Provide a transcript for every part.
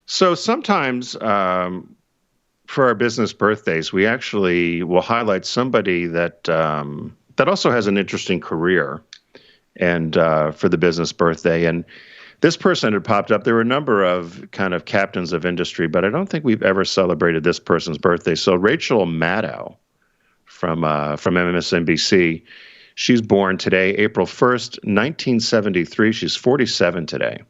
So sometimes for our business birthdays, we actually will highlight somebody that also has an interesting career, and for the business birthday. And this person had popped up. There were a number of kind of captains of industry, but I don't think we've ever celebrated this person's birthday. So Rachel Maddow from MSNBC, she's born today, April 1st, 1973. She's 47 today,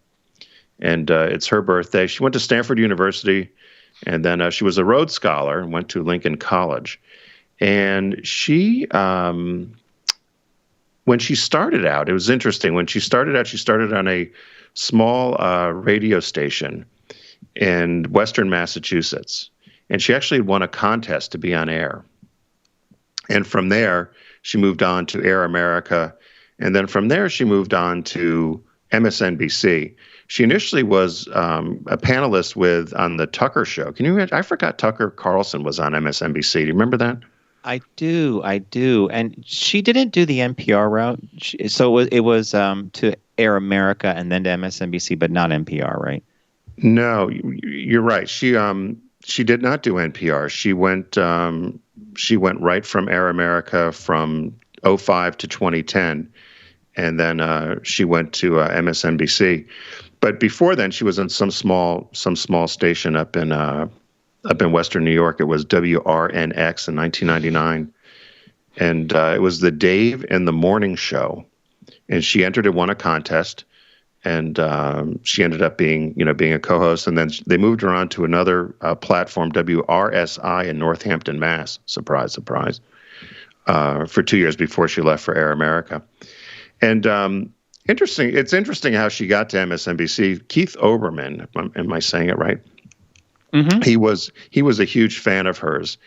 and it's her birthday. She went to Stanford University, and then she was a Rhodes Scholar and went to Lincoln College. And when she started out, it was interesting. When she started out, she started on a small radio station in Western Massachusetts. And she actually won a contest to be on air. And from there, she moved on to Air America. And then from there, she moved on to MSNBC. She initially was a panelist on the Tucker Show. Can you imagine? I forgot Tucker Carlson was on MSNBC. Do you remember that? I do. And she didn't do the NPR route. So it was to Air America and then to MSNBC, but not NPR, right? No, you're right. She did not do NPR. She went right from Air America from '05 to 2010, and then she went to MSNBC. But before then, she was in some small station up in Western New York. It was WRNX in 1999, and it was the Dave in the Morning Show. And she entered and won a contest, and she ended up being a co-host. And then they moved her on to another platform, WRSI in Northampton, Mass. Surprise, surprise. For 2 years before she left for Air America. And interesting. It's interesting how she got to MSNBC. Keith Olbermann, am I saying it right? Mm-hmm. He was a huge fan of hers,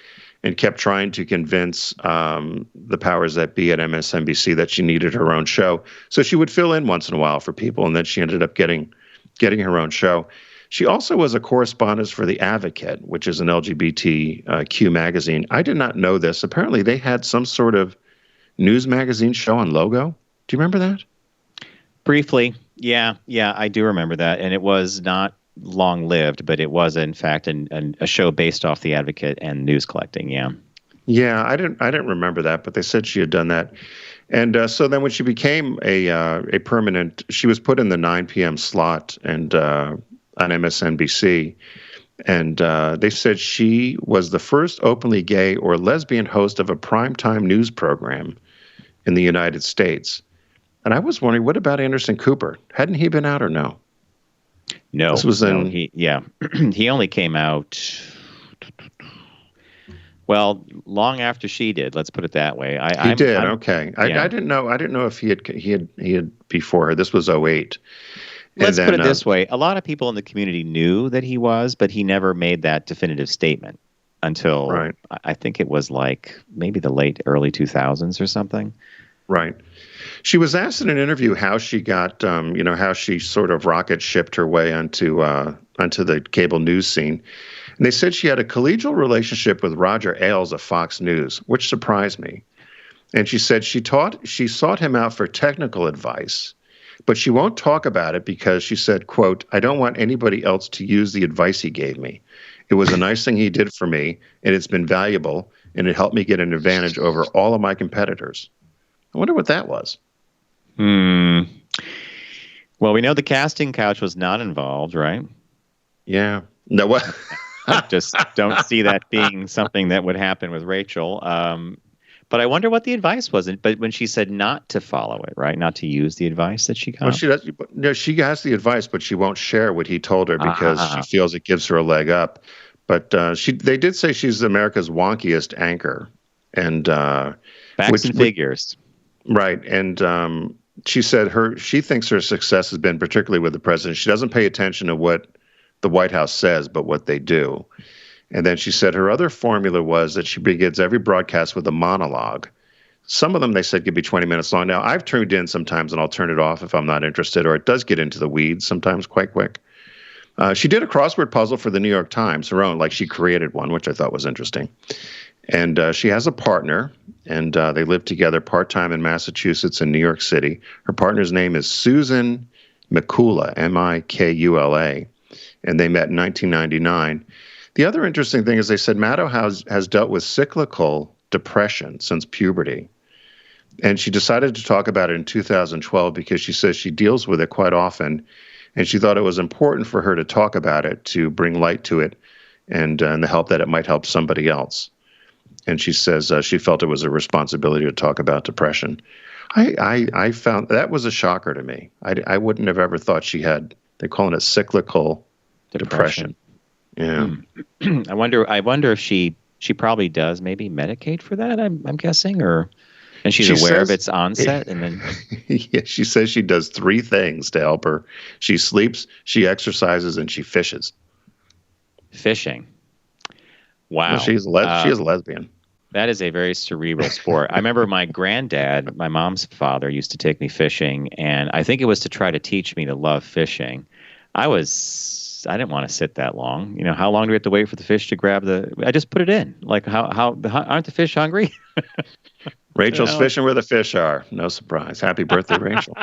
and kept trying to convince the powers that be at MSNBC that she needed her own show. So she would fill in once in a while for people, and then she ended up getting her own show. She also was a correspondent for The Advocate, which is an LGBTQ magazine. I did not know this. Apparently, they had some sort of news magazine show on Logo. Do you remember that? Briefly, yeah, I do remember that, and it was not long-lived, but it was in fact a show based off The Advocate and news collecting. Yeah, I didn't remember that, but they said she had done that. And so then when she became a permanent, she was put in the 9 p.m. slot and on MSNBC, and they said she was the first openly gay or lesbian host of a primetime news program in the United States. And I was wondering, what about Anderson Cooper? Hadn't he been out or no? No, this was in. He only came out. Well, long after she did. Let's put it that way. He did. Okay. I didn't know. I didn't know if he had before her. This was '08. Let's put it this way: a lot of people in the community knew that he was, but he never made that definitive statement until I think it was like maybe the early 2000s or something. Right. She was asked in an interview how she got, how she sort of rocket shipped her way onto the cable news scene. And they said she had a collegial relationship with Roger Ailes of Fox News, which surprised me. And she said she sought him out for technical advice, but she won't talk about it because she said, quote, "I don't want anybody else to use the advice he gave me. It was a nice thing he did for me, and it's been valuable, and it helped me get an advantage over all of my competitors." I wonder what that was. Well, we know the casting couch was not involved, right? Yeah. No, what? I just don't see that being something that would happen with Rachel. But I wonder what the advice was. But when she said not to follow it, right? Not to use the advice that she got. Well, she does. No, she has the advice, but she won't share what he told her because she feels it gives her a leg up. But they did say she's America's wonkiest anchor, and facts and figures. Right. And she said she thinks her success has been particularly with the president. She doesn't pay attention to what the White House says, but what they do. And then she said her other formula was that she begins every broadcast with a monologue. Some of them, they said, could be 20 minutes long. Now, I've tuned in sometimes, and I'll turn it off if I'm not interested, or it does get into the weeds sometimes quite quick. She did a crossword puzzle for the New York Times, her own, like she created one, which I thought was interesting. And she has a partner, and they live together part-time in Massachusetts and New York City. Her partner's name is Susan Mikula, Mikula. and they met in 1999. The other interesting thing is they said Maddow has dealt with cyclical depression since puberty. And she decided to talk about it in 2012 because she says she deals with it quite often. And she thought it was important for her to talk about it, to bring light to it, and the help that it might help somebody else. And she says she felt it was a responsibility to talk about depression. I found that was a shocker to me. I wouldn't have ever thought she had, they're calling it cyclical depression. Yeah. I wonder if she probably does maybe medicate for that, I'm guessing, and she's aware of its onset, and then yeah, she says she does 3 things to help her. She sleeps, she exercises, and she fishes. Fishing. Wow. Well, she is a lesbian. That is a very cerebral sport. I remember my granddad, my mom's father, used to take me fishing, and I think it was to try to teach me to love fishing. I didn't want to sit that long. You know, how long do we have to wait for the fish to grab I just put it in. Like, how aren't the fish hungry? Rachel's fishing where the fish are. No surprise. Happy birthday, Rachel.